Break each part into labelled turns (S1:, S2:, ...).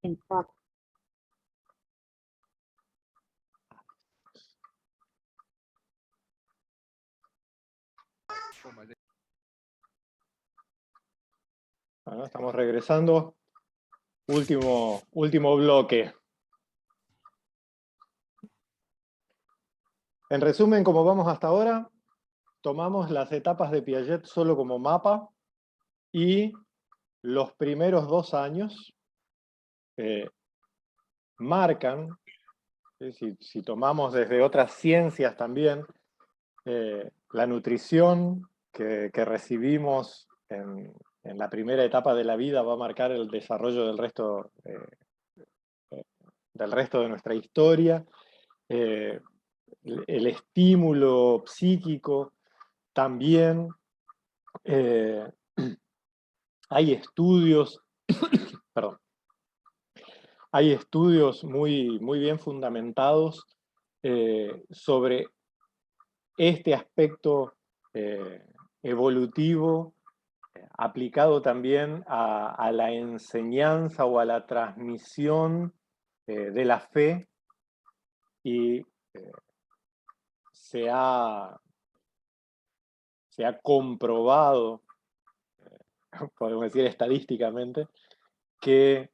S1: Entrar.
S2: Bueno, estamos regresando. Último bloque. En resumen, como vamos hasta ahora, tomamos las etapas de Piaget solo como mapa y los primeros 2 años marcan, si tomamos desde otras ciencias también, la nutrición que recibimos en la primera etapa de la vida va a marcar el desarrollo del resto de nuestra historia. El estímulo psíquico también. Hay estudios, perdón, hay estudios muy bien fundamentados sobre este aspecto evolutivo aplicado también a la enseñanza o a la transmisión de la fe, y se ha comprobado, podemos decir estadísticamente, que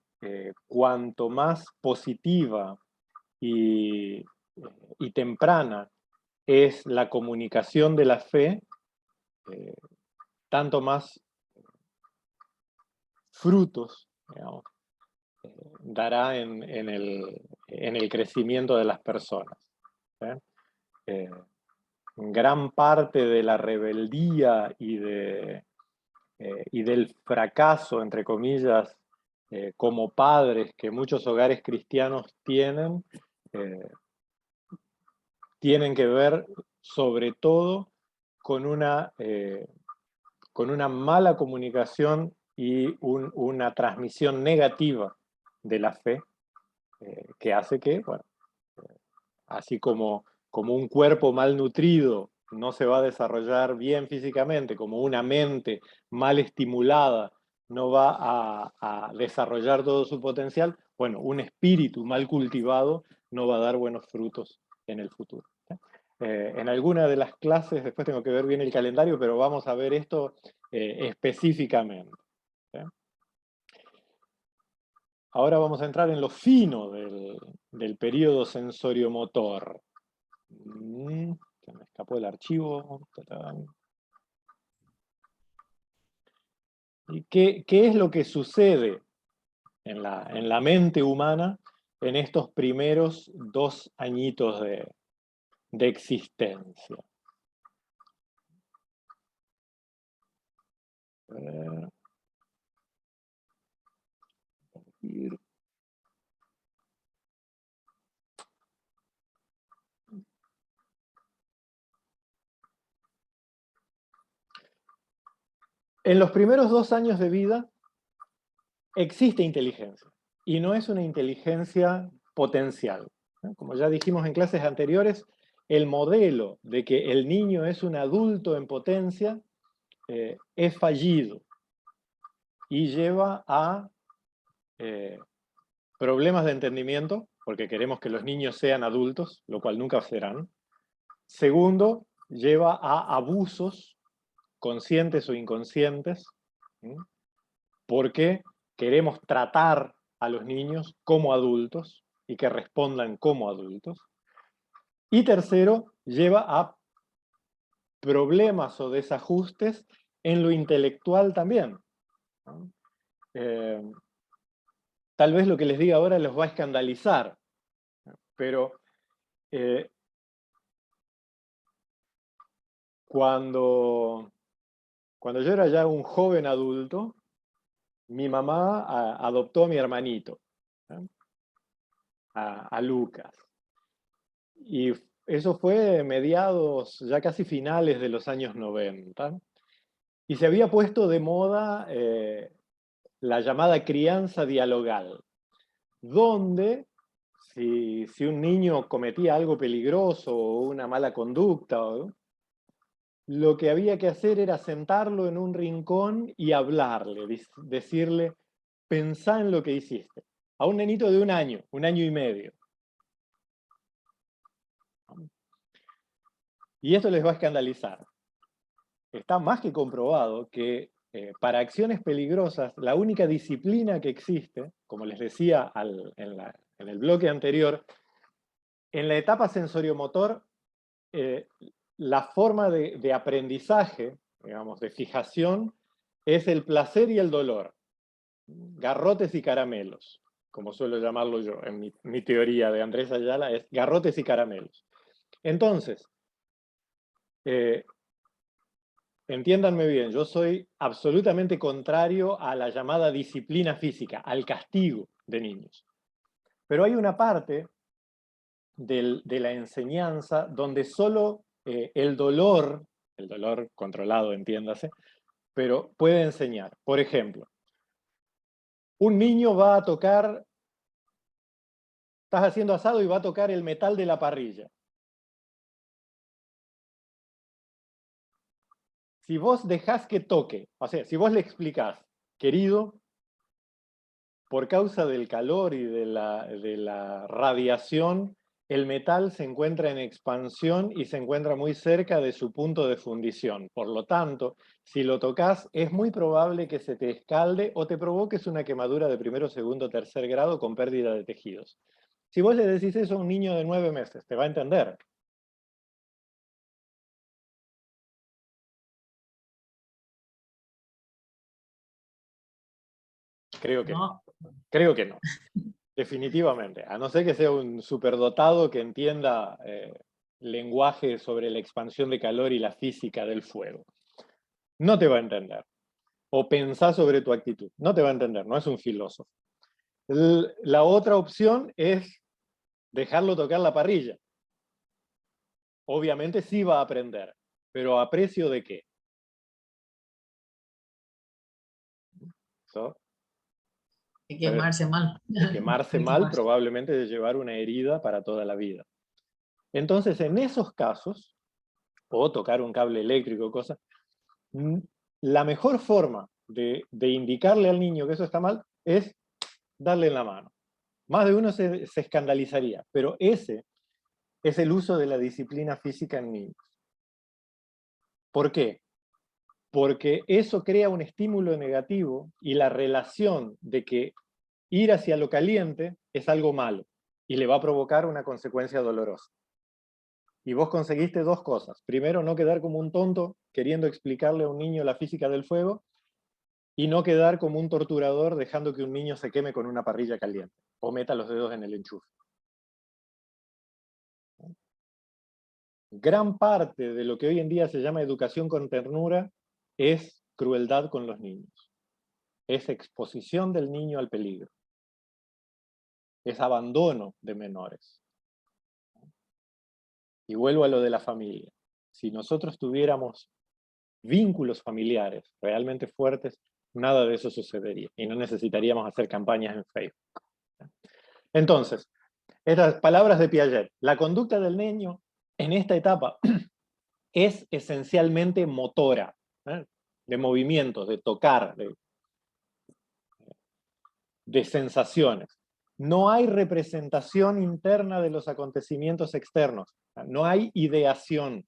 S2: cuanto más positiva y temprana es la comunicación de la fe, tanto más frutos, digamos, dará en el crecimiento de las personas. Gran parte de la rebeldía y del fracaso, entre comillas, como padres que muchos hogares cristianos tienen que ver sobre todo con una mala comunicación y una transmisión negativa de la fe, que hace que, bueno, así como un cuerpo malnutrido no se va a desarrollar bien físicamente, como una mente mal estimulada no va a desarrollar todo su potencial, bueno, un espíritu mal cultivado no va a dar buenos frutos en el futuro. En alguna de las clases, después tengo que ver bien el calendario, pero vamos a ver esto específicamente. Ahora vamos a entrar en lo fino del periodo sensoriomotor. Se me escapó el archivo. ¿Y qué es lo que sucede en la mente humana en estos primeros 2 añitos de existencia? En los primeros 2 años de vida existe inteligencia, y no es una inteligencia potencial. Como ya dijimos en clases anteriores, el modelo de que el niño es un adulto en potencia es fallido y lleva a problemas de entendimiento, porque queremos que los niños sean adultos, lo cual nunca serán. Segundo, lleva a abusos conscientes o inconscientes, porque queremos tratar a los niños como adultos y que respondan como adultos. Y tercero, lleva a problemas o desajustes en lo intelectual también. Tal vez lo que les diga ahora los va a escandalizar, pero cuando yo era ya un joven adulto, mi mamá adoptó a mi hermanito, a Lucas. Y eso fue mediados, ya casi finales de los años 90. Y se había puesto de moda la llamada crianza dialogal, donde si un niño cometía algo peligroso o una mala conducta, lo que había que hacer era sentarlo en un rincón y hablarle, decirle, pensá en lo que hiciste. a un nenito de un año y medio. Y esto les va a escandalizar. Está más que comprobado que para acciones peligrosas, la única disciplina que existe, como les decía en el bloque anterior, en la etapa sensoriomotor, la forma de aprendizaje, digamos, de fijación, es el placer y el dolor. Garrotes y caramelos, como suelo llamarlo yo, en mi teoría de Andrés Ayala, es garrotes y caramelos. Entonces, entiéndanme bien, yo soy absolutamente contrario a la llamada disciplina física, al castigo de niños. Pero hay una parte de la enseñanza donde solo el dolor controlado, entiéndase, pero puede enseñar. Por ejemplo, un niño va a tocar, estás haciendo asado y va a tocar el metal de la parrilla. Si vos dejás que toque, o sea, si vos le explicás, querido, por causa del calor y de la radiación, el metal se encuentra en expansión y se encuentra muy cerca de su punto de fundición. Por lo tanto, si lo tocas, es muy probable que se te escalde o te provoques una quemadura de primero, segundo, tercer grado con pérdida de tejidos. Si vos le decís eso a un niño de 9 meses, te va a entender. Creo que no.
S1: No,
S2: Creo que no. Definitivamente. A no ser que sea un superdotado que entienda lenguaje sobre la expansión de calor y la física del fuego. No te va a entender. O pensá sobre tu actitud. No te va a entender, no es un filósofo. La otra opción es dejarlo tocar la parrilla. Obviamente sí va a aprender, pero ¿a precio de qué?
S1: de quemarse mal.
S2: De quemarse
S1: De
S2: mal,
S1: quemarse.
S2: probablemente de llevar una herida para toda la vida. Entonces, en esos casos, o tocar un cable eléctrico, cosas, la mejor forma de indicarle al niño que eso está mal es darle en la mano. Más de uno se escandalizaría, pero ese es el uso de la disciplina física en niños. ¿Por qué? Porque eso crea un estímulo negativo y la relación de que ir hacia lo caliente es algo malo y le va a provocar una consecuencia dolorosa. Y vos conseguiste dos cosas. Primero, no quedar como un tonto queriendo explicarle a un niño la física del fuego, y no quedar como un torturador dejando que un niño se queme con una parrilla caliente o meta los dedos en el enchufe. Gran parte de lo que hoy en día se llama educación con ternura es crueldad con los niños. Es exposición del niño al peligro. Es abandono de menores. Y vuelvo a lo de la familia. Si nosotros tuviéramos vínculos familiares realmente fuertes, nada de eso sucedería y no necesitaríamos hacer campañas en Facebook. Entonces, estas palabras de Piaget, la conducta del niño en esta etapa es esencialmente motora, ¿eh? De movimientos, de tocar, de sensaciones. No hay representación interna de los acontecimientos externos, no hay ideación,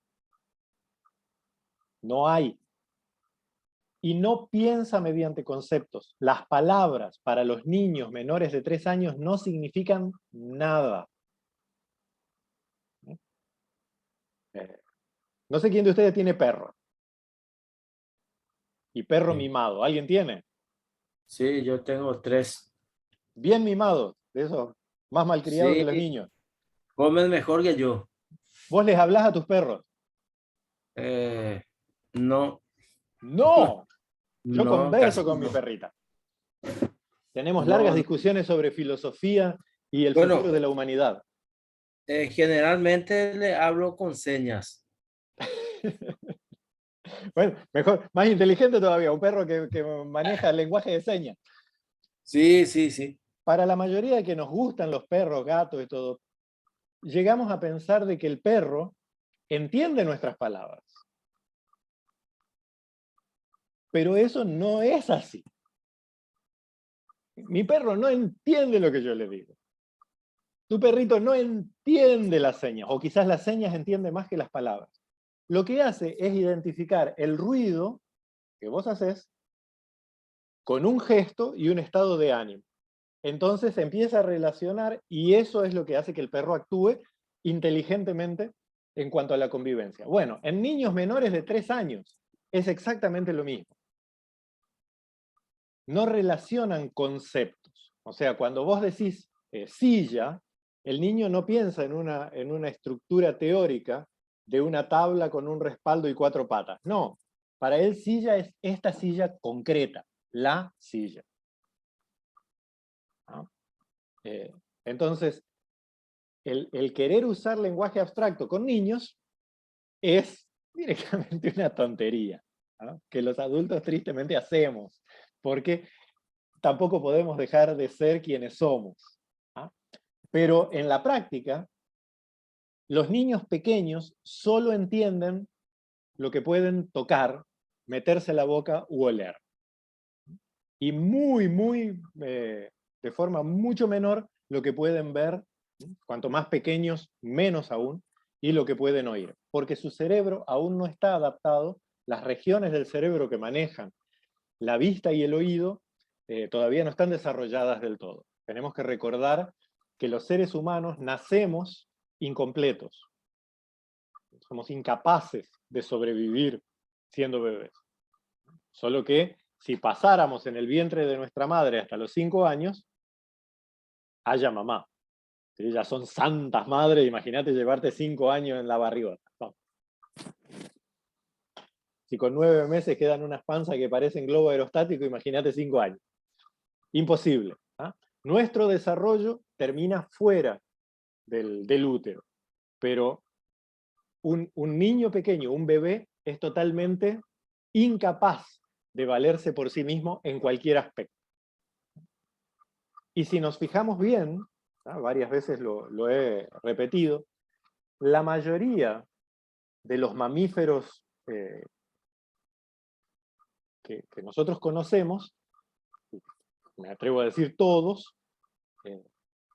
S2: no hay. Y no piensa mediante conceptos. Las palabras para los niños menores de 3 años no significan nada. No sé quién de ustedes tiene perro. Y perro
S3: Sí,
S2: mimado. ¿Alguien tiene?
S3: sí, yo tengo 3.
S2: Bien mimado, de esos más malcriados que
S3: Sí,
S2: los niños.
S3: comen mejor que yo.
S2: ¿Vos les hablás a tus perros?
S3: Eh, no,
S2: ¡No! Yo
S3: no,
S2: converso
S3: casi
S2: con mi
S3: no.
S2: perrita. Tenemos largas
S3: No, no.
S2: discusiones sobre filosofía y el futuro
S3: Bueno,
S2: de la humanidad.
S3: generalmente le hablo con señas.
S2: Bueno, mejor, más inteligente todavía, un perro que maneja el lenguaje de señas.
S3: Sí, sí, sí.
S2: Para la mayoría de que nos gustan los perros, gatos y todo, llegamos a pensar de que el perro entiende nuestras palabras. Pero eso no es así. Mi perro no entiende lo que yo le digo. Tu perrito no entiende las señas, o quizás las señas entiende más que las palabras. Lo que hace es identificar el ruido que vos haces con un gesto y un estado de ánimo. Entonces empieza a relacionar y eso es lo que hace que el perro actúe inteligentemente en cuanto a la convivencia. Bueno, en niños menores de 3 años es exactamente lo mismo. No relacionan conceptos. O sea, cuando vos decís silla, el niño no piensa en una estructura teórica de una tabla con un respaldo y 4 patas. No, para él silla es esta silla concreta, la silla. ¿No? Entonces, el querer usar lenguaje abstracto con niños es directamente una tontería, ¿no? Que los adultos tristemente hacemos, porque tampoco podemos dejar de ser quienes somos. ¿No? Pero en la práctica, los niños pequeños solo entienden lo que pueden tocar, meterse en la boca u oler. Y de forma mucho menor, lo que pueden ver, cuanto más pequeños, menos aún, y lo que pueden oír. Porque su cerebro aún no está adaptado, las regiones del cerebro que manejan la vista y el oído todavía no están desarrolladas del todo. Tenemos que recordar que los seres humanos nacemos incompletos. Somos incapaces de sobrevivir siendo bebés. Solo que si pasáramos en el vientre de nuestra madre hasta los 5 años, haya mamá. ¿Sí? Ya son santas madres, imagínate llevarte 5 años en la barrigota. Vamos. Si con 9 meses quedan unas panzas que parecen globo aerostático, imagínate 5 años. Imposible. ¿Ah? Nuestro desarrollo termina fuera del útero, pero un niño pequeño, un bebé, es totalmente incapaz de valerse por sí mismo en cualquier aspecto. Y si nos fijamos bien, varias veces lo he repetido, la mayoría de los mamíferos que nosotros conocemos, me atrevo a decir todos,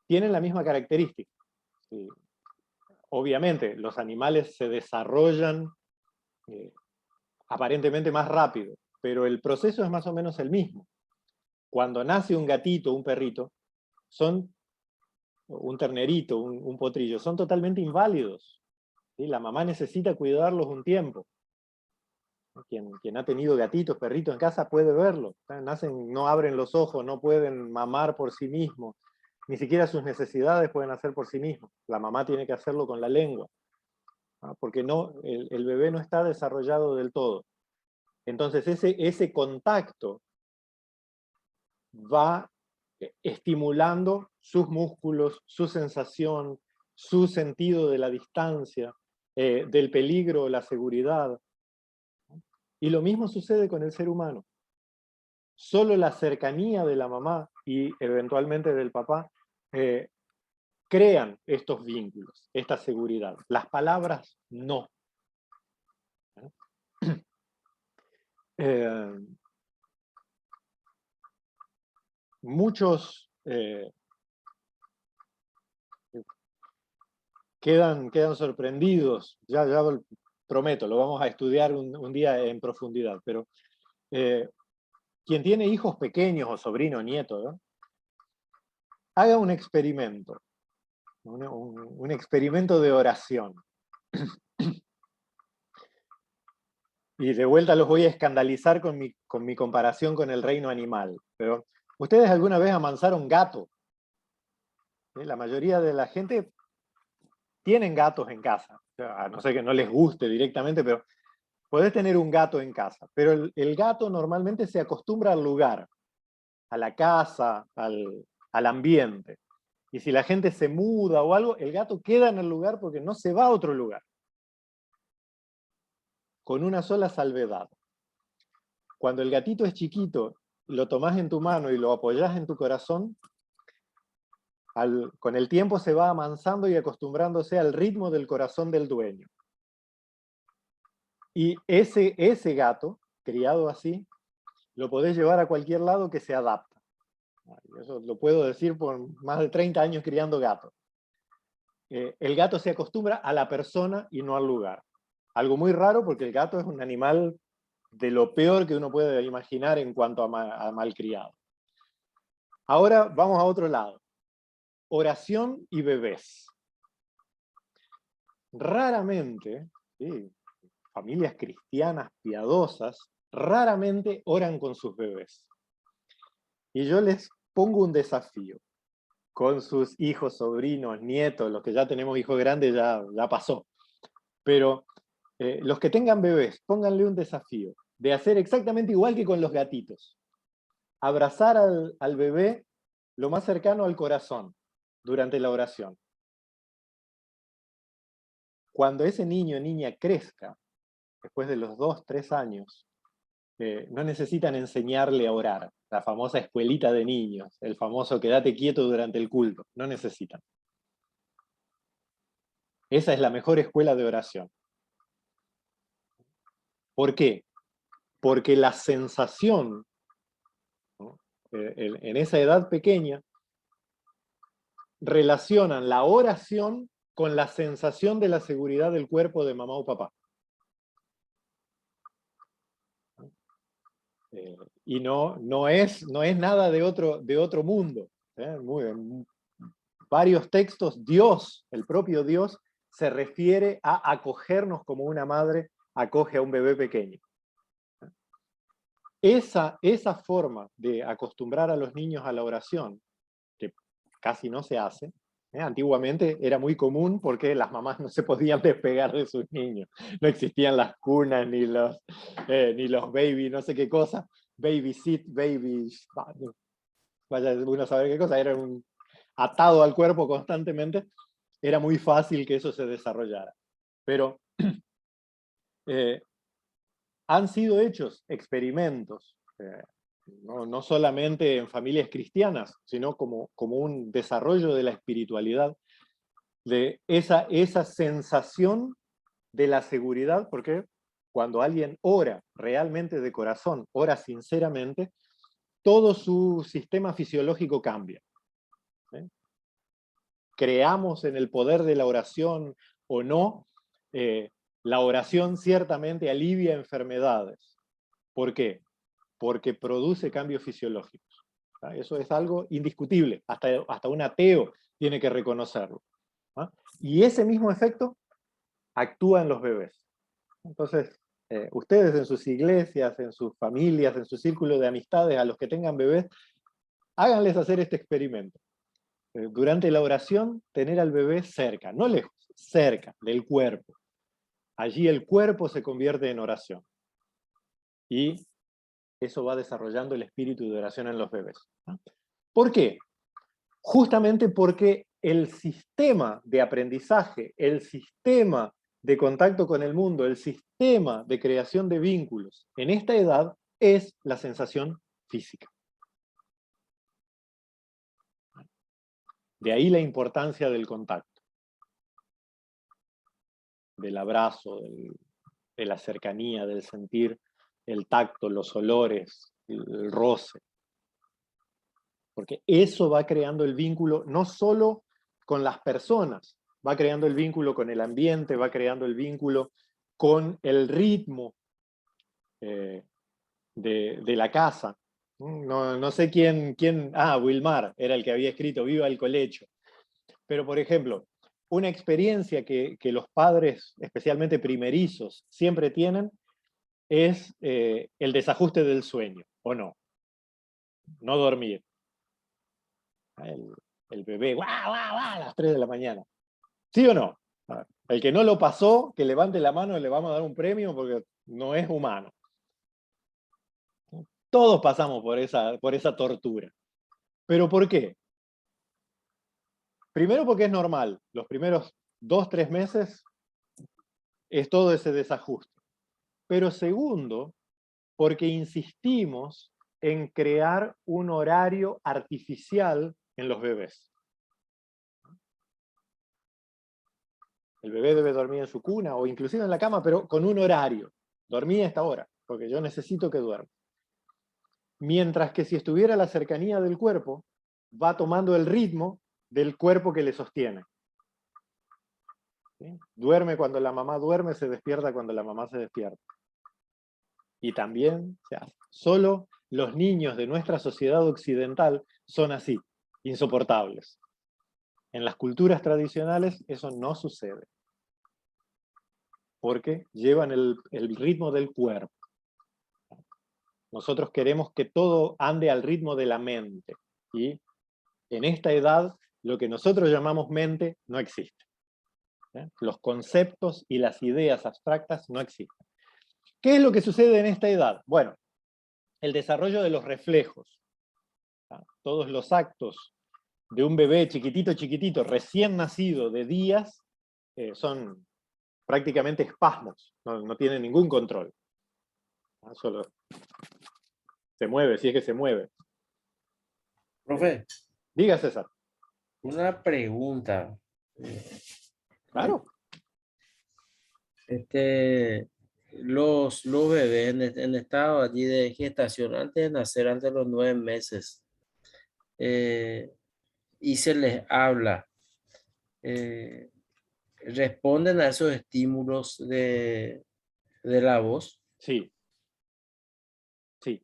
S2: tienen la misma característica. ¿Sí? Obviamente, los animales se desarrollan aparentemente más rápido, pero el proceso es más o menos el mismo. Cuando nace un gatito, un perrito, un ternerito, un potrillo, son totalmente inválidos. ¿Sí? La mamá necesita cuidarlos un tiempo. Quien ha tenido gatitos, perritos en casa puede verlo. Nacen, no abren los ojos, no pueden mamar por sí mismos, ni siquiera sus necesidades pueden hacer por sí mismos. La mamá tiene que hacerlo con la lengua, ¿no? Porque el bebé no está desarrollado del todo. Entonces ese contacto va estimulando sus músculos, su sensación, su sentido de la distancia, del peligro, la seguridad. Y lo mismo sucede con el ser humano. Solo la cercanía de la mamá y eventualmente del papá crean estos vínculos, esta seguridad. Las palabras no. Muchos quedan sorprendidos, ya prometo, lo vamos a estudiar un día en profundidad, pero quien tiene hijos pequeños o sobrino o nieto, ¿no? Haga un experimento, un experimento de oración. Y de vuelta los voy a escandalizar con mi comparación con el reino animal, pero ¿ustedes alguna vez amansaron gato? ¿Sí? La mayoría de la gente tienen gatos en casa, o sea, a no ser que no les guste directamente, pero podés tener un gato en casa, pero el gato normalmente se acostumbra al lugar, a la casa, al ambiente. Y si la gente se muda o algo, el gato queda en el lugar porque no se va a otro lugar. Con una sola salvedad. Cuando el gatito es chiquito, lo tomás en tu mano y lo apoyás en tu corazón, con el tiempo se va amansando y acostumbrándose al ritmo del corazón del dueño. Y ese gato, criado así, lo podés llevar a cualquier lado que se adapta. Eso lo puedo decir por más de 30 años criando gatos. El gato se acostumbra a la persona y no al lugar. Algo muy raro porque el gato es un animal de lo peor que uno puede imaginar en cuanto a malcriado. Ahora vamos a otro lado. Oración y bebés. Raramente, ¿sí?, familias cristianas piadosas, raramente oran con sus bebés. Y yo les pongo un desafío. Con sus hijos, sobrinos, nietos, los que ya tenemos hijos grandes ya pasó. Pero los que tengan bebés, pónganle un desafío de hacer exactamente igual que con los gatitos. Abrazar al bebé lo más cercano al corazón durante la oración. Cuando ese niño o niña crezca, después de los 2, 3 años, no necesitan enseñarle a orar, la famosa escuelita de niños, el famoso quédate quieto durante el culto, no necesitan. Esa es la mejor escuela de oración. ¿Por qué? Porque la sensación, ¿no?, en esa edad pequeña, relacionan la oración con la sensación de la seguridad del cuerpo de mamá o papá. Y no es nada de otro mundo. En varios textos, Dios, el propio Dios, se refiere a acogernos como una madre acoge a un bebé pequeño. Esa forma de acostumbrar a los niños a la oración, que casi no se hace, antiguamente era muy común porque las mamás no se podían despegar de sus niños. No existían las cunas, ni los baby, no sé qué cosa, baby sit, baby, vaya uno a saber qué cosa, era atado al cuerpo constantemente, era muy fácil que eso se desarrollara. Pero han sido hechos experimentos, no solamente en familias cristianas, sino como un desarrollo de la espiritualidad, de esa sensación de la seguridad, porque cuando alguien ora realmente de corazón, ora sinceramente, todo su sistema fisiológico cambia. ¿Sí? Creamos en el poder de la oración o no, la oración ciertamente alivia enfermedades. ¿Por qué? Porque produce cambios fisiológicos. Eso es algo indiscutible, hasta un ateo tiene que reconocerlo. Y ese mismo efecto actúa en los bebés. Entonces, ustedes en sus iglesias, en sus familias, en su círculo de amistades, a los que tengan bebés, háganles hacer este experimento. Durante la oración, tener al bebé cerca, no lejos, cerca del cuerpo. Allí el cuerpo se convierte en oración. Y eso va desarrollando el espíritu de oración en los bebés. ¿Por qué? Justamente porque el sistema de aprendizaje, el sistema de contacto con el mundo, el sistema de creación de vínculos en esta edad es la sensación física. De ahí la importancia del contacto, del abrazo, de la cercanía, del sentir el tacto, los olores, el roce. Porque eso va creando el vínculo no solo con las personas, va creando el vínculo con el ambiente, va creando el vínculo con el ritmo de la casa. No sé quién, Wilmar era el que había escrito Viva el colecho. Pero, por ejemplo, una experiencia que los padres, especialmente primerizos, siempre tienen, es el desajuste del sueño, ¿o no? No dormir. El bebé, ¡guau, guau, guau!, a las 3 de la mañana. ¿Sí o no? El que no lo pasó, que levante la mano y le vamos a dar un premio porque no es humano. Todos pasamos por esa tortura. ¿Pero por qué? Primero porque es normal. Los primeros 2, 3 meses es todo ese desajuste. Pero segundo, porque insistimos en crear un horario artificial en los bebés. El bebé debe dormir en su cuna o inclusive en la cama, pero con un horario. Dormí a esta hora, porque yo necesito que duerma. mientras que si estuviera a la cercanía del cuerpo, va tomando el ritmo del cuerpo que le sostiene. ¿Sí? Duerme cuando la mamá duerme, se despierta cuando la mamá se despierta. Y también, o sea, solo los niños de nuestra sociedad occidental son así, insoportables. En las culturas tradicionales eso no sucede, porque llevan el ritmo del cuerpo. Nosotros queremos que todo ande al ritmo de la mente, y en esta edad lo que nosotros llamamos mente no existe. Los conceptos y las ideas abstractas no existen. ¿Qué es lo que sucede en esta edad? Bueno, el desarrollo de los reflejos. Todos los actos de un bebé chiquitito, recién nacido de días, son prácticamente espasmos, no tienen ningún control. Solo se mueve, si es que se mueve.
S3: Profe,
S2: Diga, César.
S3: una pregunta.
S2: Claro.
S3: Los bebés en estado allí de gestación, antes de nacer, antes de los 9 meses, y se les habla, responden a esos estímulos de la voz.
S2: Sí. Sí.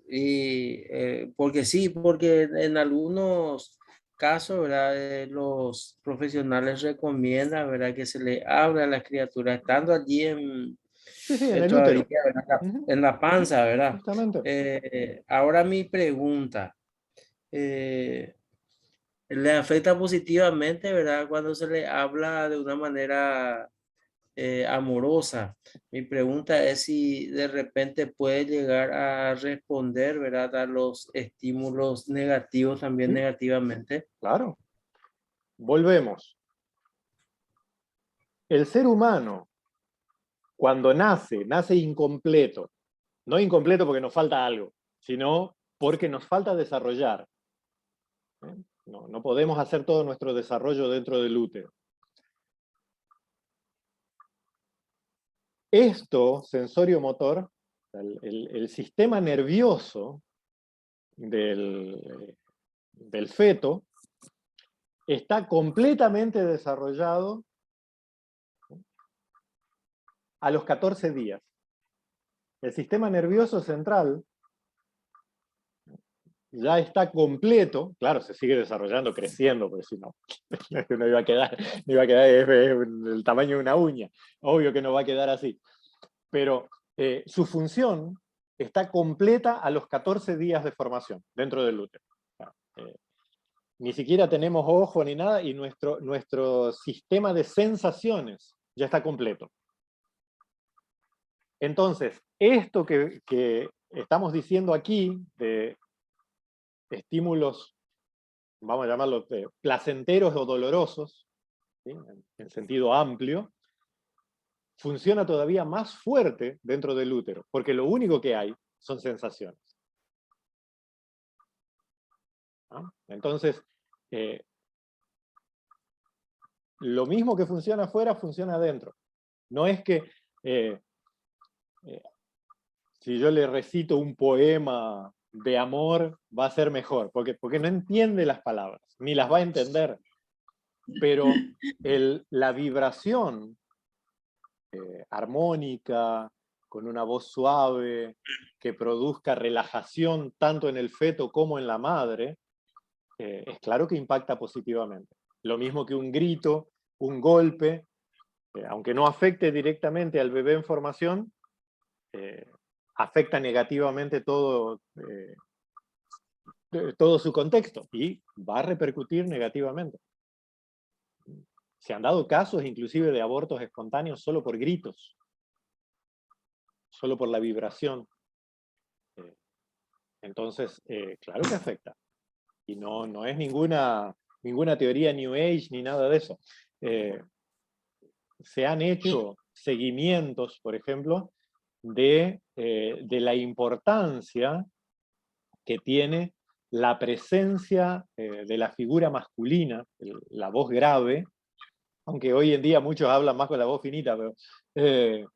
S3: Y porque sí, porque en algunos casos, ¿verdad? Los profesionales recomiendan, ¿verdad? Que se le hable a las criaturas estando allí
S2: Sí, en el
S3: todavía,
S2: útero.
S3: ¿verdad?
S2: Uh-huh.
S3: En la panza, ¿verdad?
S2: Justamente.
S3: Ahora mi pregunta, ¿le afecta positivamente, ¿verdad? Cuando se le habla de una manera amorosa? Mi pregunta es si de repente puede llegar a responder, ¿verdad? A los estímulos negativos también
S2: Sí,
S3: negativamente.
S2: claro. Volvemos. El ser humano, cuando nace incompleto. No incompleto porque nos falta algo, sino porque nos falta desarrollar. No podemos hacer todo nuestro desarrollo dentro del útero. Esto, sensorio-motor, el sistema nervioso del feto, está completamente desarrollado a los 14 días. El sistema nervioso central ya está completo, claro, se sigue desarrollando, creciendo, porque si no, no iba a quedar el tamaño de una uña. Obvio que no va a quedar así. Pero su función está completa a los 14 días de formación dentro del útero. Ni siquiera tenemos ojo ni nada, y nuestro sistema de sensaciones ya está completo. Entonces, esto que estamos diciendo aquí, de estímulos, vamos a llamarlos placenteros o dolorosos, ¿sí? En sentido amplio, funciona todavía más fuerte dentro del útero, porque lo único que hay son sensaciones. ¿No? Entonces, lo mismo que funciona afuera, funciona adentro. No es que si yo le recito un poema de amor, va a ser mejor, porque no entiende las palabras, ni las va a entender. Pero la vibración armónica, con una voz suave, que produzca relajación tanto en el feto como en la madre, es claro que impacta positivamente. Lo mismo que un grito, un golpe, aunque no afecte directamente al bebé en formación, afecta negativamente todo su contexto y va a repercutir negativamente. Se han dado casos inclusive de abortos espontáneos solo por gritos, solo por la vibración. Entonces, claro que afecta. Y no es ninguna teoría New Age ni nada de eso. Se han hecho seguimientos, por ejemplo, de la importancia que tiene la presencia de la figura masculina, la voz grave, aunque hoy en día muchos hablan más con la voz finita, pero de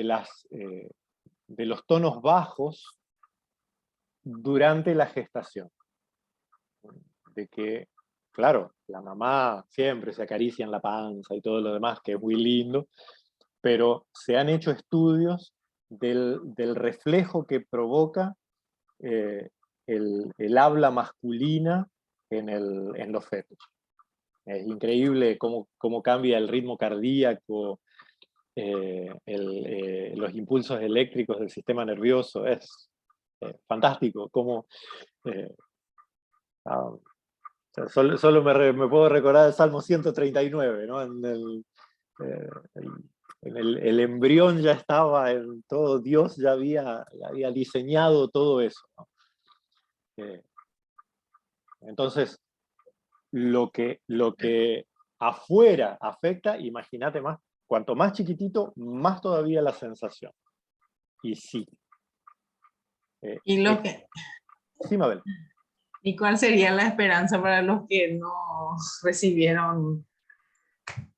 S2: las los tonos bajos durante la gestación. De que, claro, la mamá siempre se acaricia en la panza y todo lo demás, que es muy lindo, pero se han hecho estudios del reflejo que provoca el habla masculina en los fetos. Es increíble cómo cambia el ritmo cardíaco, los impulsos eléctricos del sistema nervioso. Es fantástico. O sea, solo me puedo recordar el Salmo 139, ¿no? El embrión ya estaba en todo, Dios ya había diseñado todo eso, ¿no? Entonces, lo que afuera afecta, imagínate más, cuanto más chiquitito, más todavía la sensación. Y sí.
S1: Y lo que...
S2: Sí, Mabel.
S1: ¿Y cuál sería la esperanza para los que no recibieron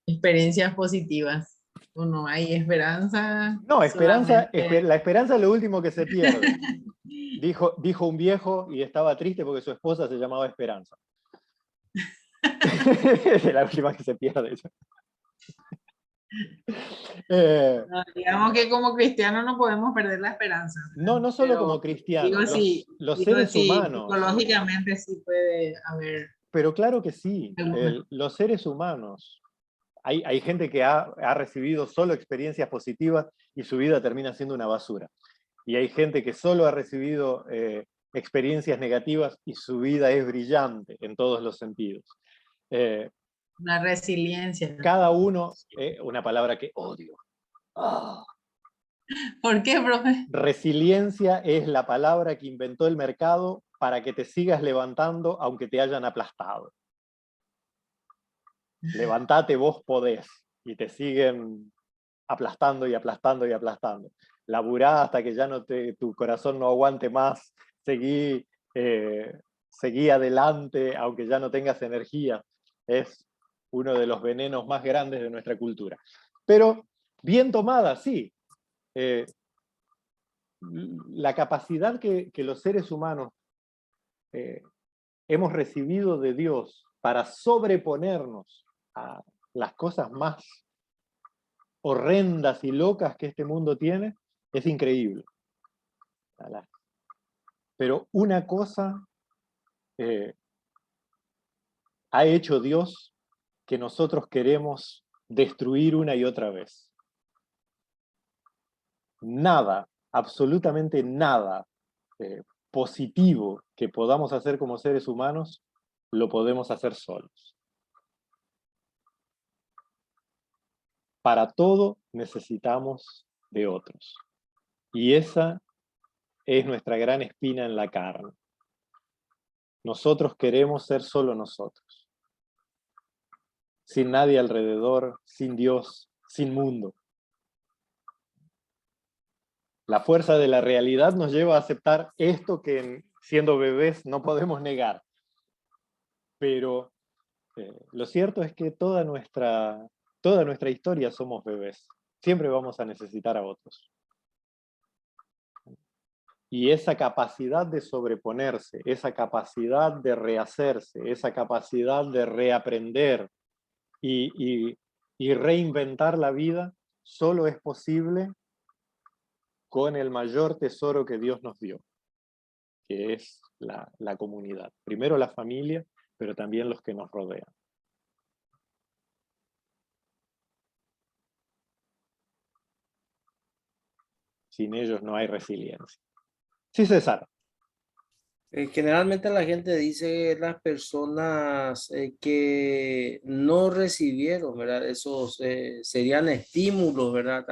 S1: experiencias positivas? ¿O no hay esperanza?
S2: No, esperanza,
S1: Solamente...
S2: la esperanza es lo último que se pierde. Dijo un viejo y estaba triste porque su esposa se llamaba Esperanza. Es la última que se pierde.
S1: No, digamos que como cristianos no podemos perder la esperanza, ¿verdad?
S2: No solo como cristianos, los seres humanos.
S1: Psicológicamente sí puede haber.
S2: Pero claro que sí, los seres humanos. Hay gente que ha recibido solo experiencias positivas y su vida termina siendo una basura. Y hay gente que solo ha recibido experiencias negativas y su vida es brillante en todos los sentidos.
S1: Una resiliencia.
S2: Cada uno, una palabra que odio. Oh.
S1: ¿Por qué, profe?
S2: Resiliencia es la palabra que inventó el mercado para que te sigas levantando aunque te hayan aplastado. Levantate, vos podés. Y te siguen aplastando y aplastando y aplastando. Laburá hasta que ya tu corazón no aguante más. Seguí adelante aunque ya no tengas energía. Es uno de los venenos más grandes de nuestra cultura. Pero bien tomada, sí. La capacidad que los seres humanos hemos recibido de Dios para sobreponernos a las cosas más horrendas y locas que este mundo tiene, es increíble. Pero una cosa ha hecho Dios que nosotros queremos destruir una y otra vez. Nada, absolutamente nada positivo que podamos hacer como seres humanos, lo podemos hacer solos. Para todo necesitamos de otros. Y esa es nuestra gran espina en la carne. Nosotros queremos ser solo nosotros. Sin nadie alrededor, sin Dios, sin mundo. La fuerza de la realidad nos lleva a aceptar esto que siendo bebés no podemos negar. Pero lo cierto es que toda nuestra historia somos bebés. Siempre vamos a necesitar a otros. Y esa capacidad de sobreponerse, esa capacidad de rehacerse, esa capacidad de reaprender y reinventar la vida, solo es posible con el mayor tesoro que Dios nos dio, que es la comunidad. Primero la familia, pero también los que nos rodean. Sin ellos no hay resiliencia. Sí, César.
S3: Generalmente la gente dice que las personas que no recibieron, ¿verdad? Esos serían estímulos, ¿verdad?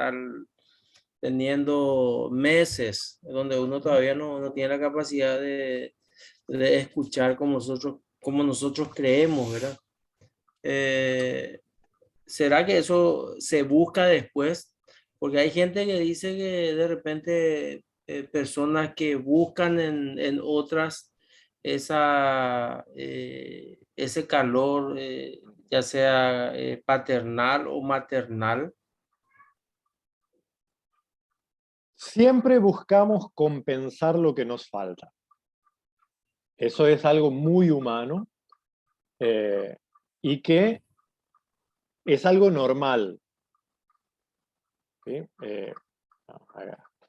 S3: Teniendo meses donde uno todavía no tiene la capacidad de escuchar como nosotros creemos, ¿verdad? ¿Será que eso se busca después? Porque hay gente que dice que de repente personas que buscan en otras ese calor, ya sea paternal o maternal.
S2: Siempre buscamos compensar lo que nos falta. Eso es algo muy humano y que es algo normal. ¿Sí?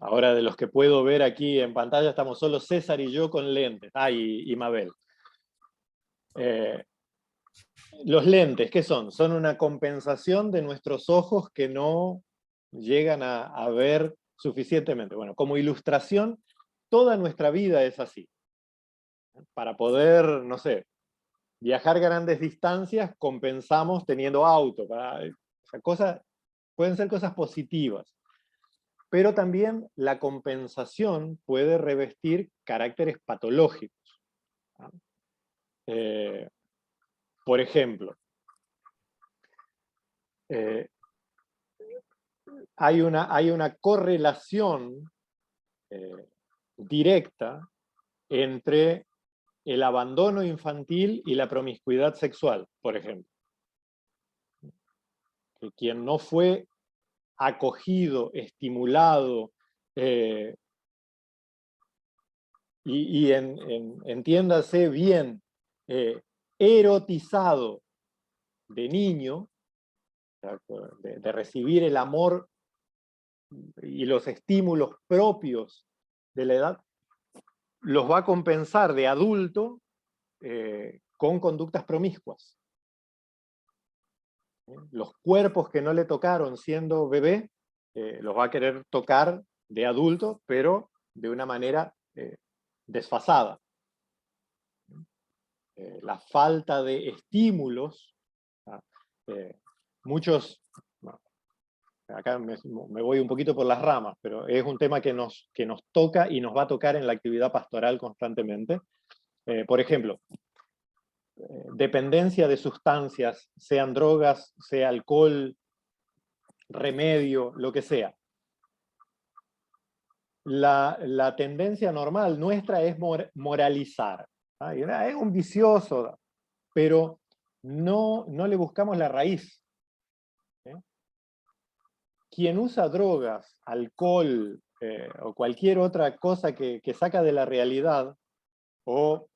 S2: Ahora, de los que puedo ver aquí en pantalla, estamos solo César y yo con lentes. Y Mabel. Los lentes, ¿qué son? Son una compensación de nuestros ojos que no llegan a ver suficientemente. Bueno, como ilustración, toda nuestra vida es así. Para poder, no sé, viajar grandes distancias, compensamos teniendo auto. Pueden ser cosas positivas. Pero también la compensación puede revestir caracteres patológicos. Por ejemplo, hay una correlación directa entre el abandono infantil y la promiscuidad sexual, por ejemplo. Que quien no fue acogido, estimulado, entiéndase bien, erotizado de niño, de recibir el amor y los estímulos propios de la edad, los va a compensar de adulto con conductas promiscuas. Los cuerpos que no le tocaron siendo bebé, los va a querer tocar de adulto, pero de una manera desfasada. La falta de estímulos, muchos, acá me voy un poquito por las ramas, pero es un tema que nos toca y nos va a tocar en la actividad pastoral constantemente. Por ejemplo, dependencia de sustancias, sean drogas, sea alcohol, remedio, lo que sea. La tendencia normal nuestra es moralizar. Es un vicioso, pero no le buscamos la raíz. Quien usa drogas, alcohol o cualquier otra cosa que saca de la realidad, o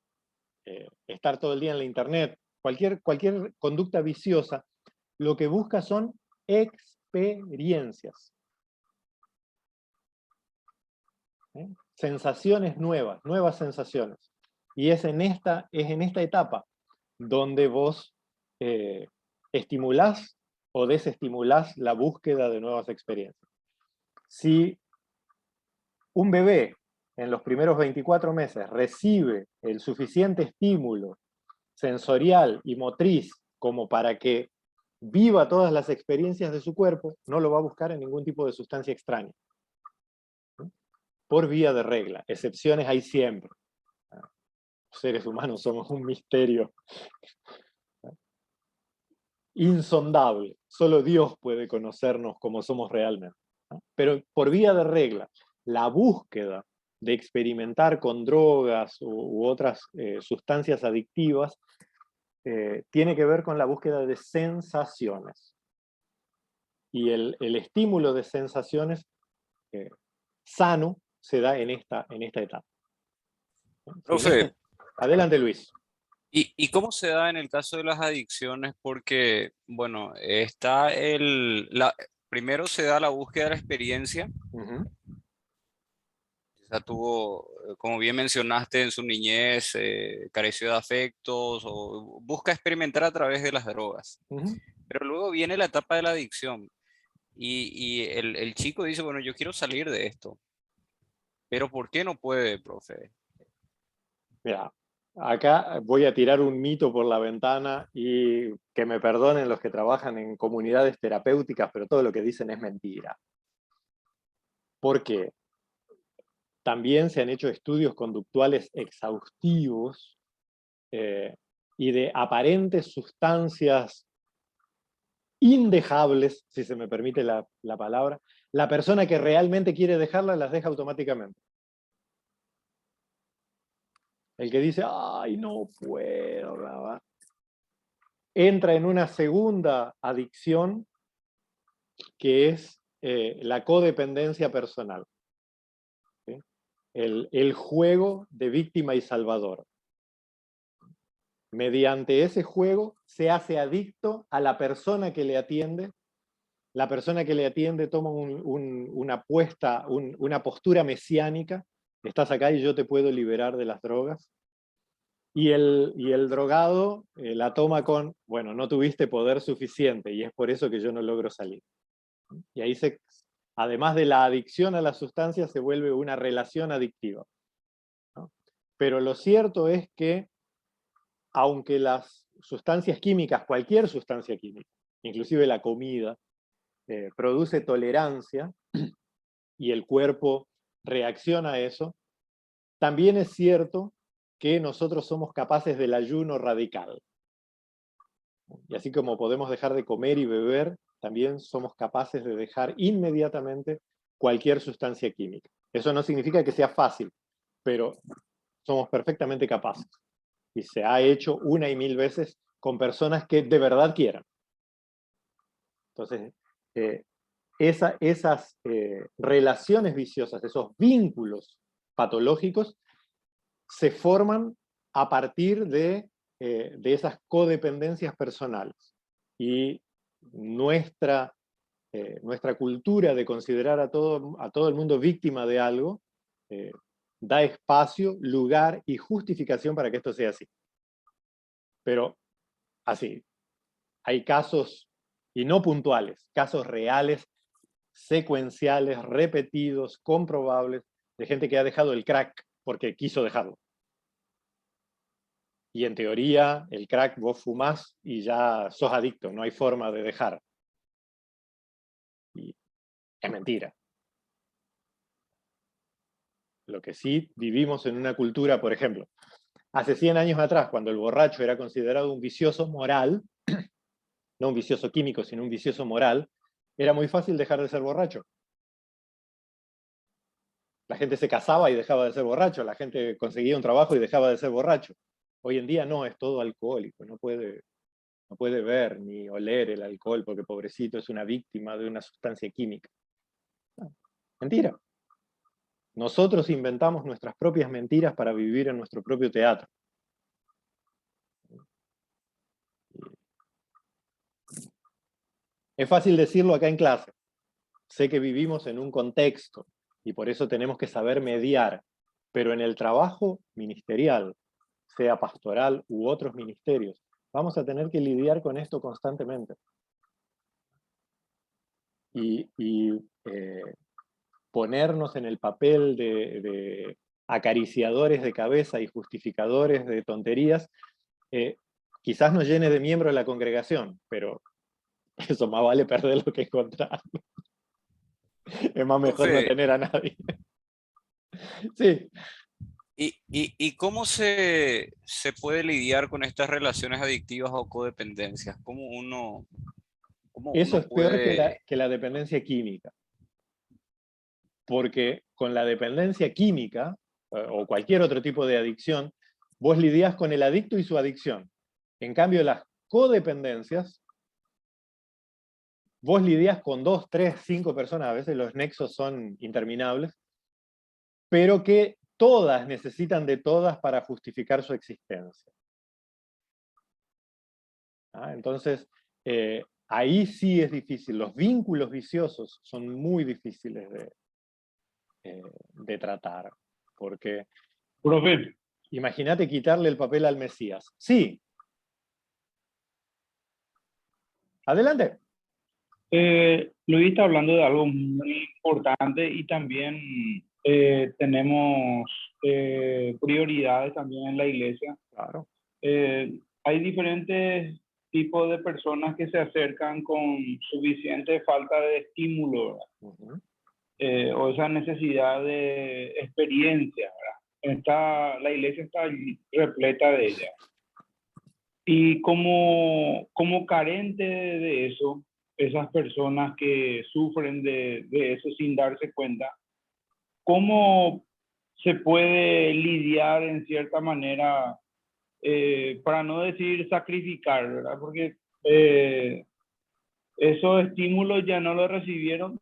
S2: estar todo el día en la internet, cualquier conducta viciosa, lo que busca son experiencias. Sensaciones nuevas sensaciones. Y es en esta etapa donde vos estimulás o desestimulás la búsqueda de nuevas experiencias. Si un bebé en los primeros 24 meses recibe el suficiente estímulo sensorial y motriz como para que viva todas las experiencias de su cuerpo, no lo va a buscar en ningún tipo de sustancia extraña. Por vía de regla. Excepciones hay siempre. Los seres humanos somos un misterio insondable. Solo Dios puede conocernos como somos realmente. Pero por vía de regla, la búsqueda de experimentar con drogas u otras sustancias adictivas tiene que ver con la búsqueda de sensaciones. Y el estímulo de sensaciones sano se da en esta etapa.
S4: Profe,
S2: Adelante, Luis.
S4: ¿y cómo se da en el caso de las adicciones? Porque, bueno, primero se da la búsqueda de la experiencia.
S2: Uh-huh.
S4: Quizá tuvo, como bien mencionaste, en su niñez, careció de afectos o busca experimentar a través de las drogas.
S2: Uh-huh.
S4: Pero luego viene la etapa de la adicción y el chico dice, bueno, yo quiero salir de esto. Pero ¿por qué no puede, profe?
S2: Mira, acá voy a tirar un mito por la ventana y que me perdonen los que trabajan en comunidades terapéuticas, pero todo lo que dicen es mentira. ¿Por qué? También se han hecho estudios conductuales exhaustivos y de aparentes sustancias indejables, si se me permite la palabra. La persona que realmente quiere dejarlas las deja automáticamente. El que dice, ay, no puedo, bla, bla, entra en una segunda adicción que es la codependencia personal. el juego de víctima y salvador. Mediante ese juego se hace adicto a la persona que le atiende. La persona que le atiende toma una postura mesiánica. Estás acá y yo te puedo liberar de las drogas. Y el drogado la toma con, bueno, no tuviste poder suficiente y es por eso que yo no logro salir. Y ahí además de la adicción a la sustancia, se vuelve una relación adictiva, ¿no? Pero lo cierto es que, aunque las sustancias químicas, cualquier sustancia química, inclusive la comida, produce tolerancia y el cuerpo reacciona a eso, también es cierto que nosotros somos capaces del ayuno radical. Y así como podemos dejar de comer y beber, también somos capaces de dejar inmediatamente cualquier sustancia química. Eso no significa que sea fácil, pero somos perfectamente capaces. Y se ha hecho 1 y 1000 veces con personas que de verdad quieran. Entonces, esas relaciones viciosas, esos vínculos patológicos, se forman a partir de esas codependencias personales. Y nuestra cultura de considerar a todo el mundo víctima de algo, da espacio, lugar y justificación para que esto sea así. Pero así, hay casos, y no puntuales, casos reales, secuenciales, repetidos, comprobables, de gente que ha dejado el crack porque quiso dejarlo. Y en teoría, el crack vos fumás y ya sos adicto, no hay forma de dejar. Y es mentira. Lo que sí vivimos en una cultura, por ejemplo, hace 100 años atrás, cuando el borracho era considerado un vicioso moral, no un vicioso químico, sino un vicioso moral, era muy fácil dejar de ser borracho. La gente se casaba y dejaba de ser borracho, la gente conseguía un trabajo y dejaba de ser borracho. Hoy en día no, es todo alcohólico, no puede ver ni oler el alcohol porque pobrecito es una víctima de una sustancia química. No, mentira. Nosotros inventamos nuestras propias mentiras para vivir en nuestro propio teatro. Es fácil decirlo acá en clase. Sé que vivimos en un contexto y por eso tenemos que saber mediar, pero en el trabajo ministerial, sea pastoral u otros ministerios, vamos a tener que lidiar con esto constantemente. Y ponernos en el papel de acariciadores de cabeza y justificadores de tonterías, quizás nos llene de miembros de la congregación, pero eso más vale perderlo que encontrarlo. Es más mejor no tener a nadie. Sí.
S4: ¿Y cómo se puede lidiar con estas relaciones adictivas o codependencias?
S2: Eso es peor
S4: puede...
S2: que la dependencia química. Porque con la dependencia química, o cualquier otro tipo de adicción, vos lidias con el adicto y su adicción. En cambio, las codependencias, vos lidias con 2, 3, 5 personas, a veces los nexos son interminables, pero que todas necesitan de todas para justificar su existencia. Entonces, ahí sí es difícil. Los vínculos viciosos son muy difíciles de tratar, porque...
S5: Profe,
S2: imagínate quitarle el papel al Mesías. Sí. Adelante.
S5: Luis está hablando de algo muy importante y también tenemos prioridades también en la iglesia.
S2: Claro.
S5: Hay diferentes tipos de personas que se acercan con suficiente falta de estímulo,
S2: Uh-huh.
S5: O esa necesidad de experiencia, ¿verdad? La iglesia está repleta de ella. Y como carente de eso, esas personas que sufren de eso sin darse cuenta, ¿cómo se puede lidiar en cierta manera, para no decir sacrificar, ¿verdad? Porque esos estímulos ya no los recibieron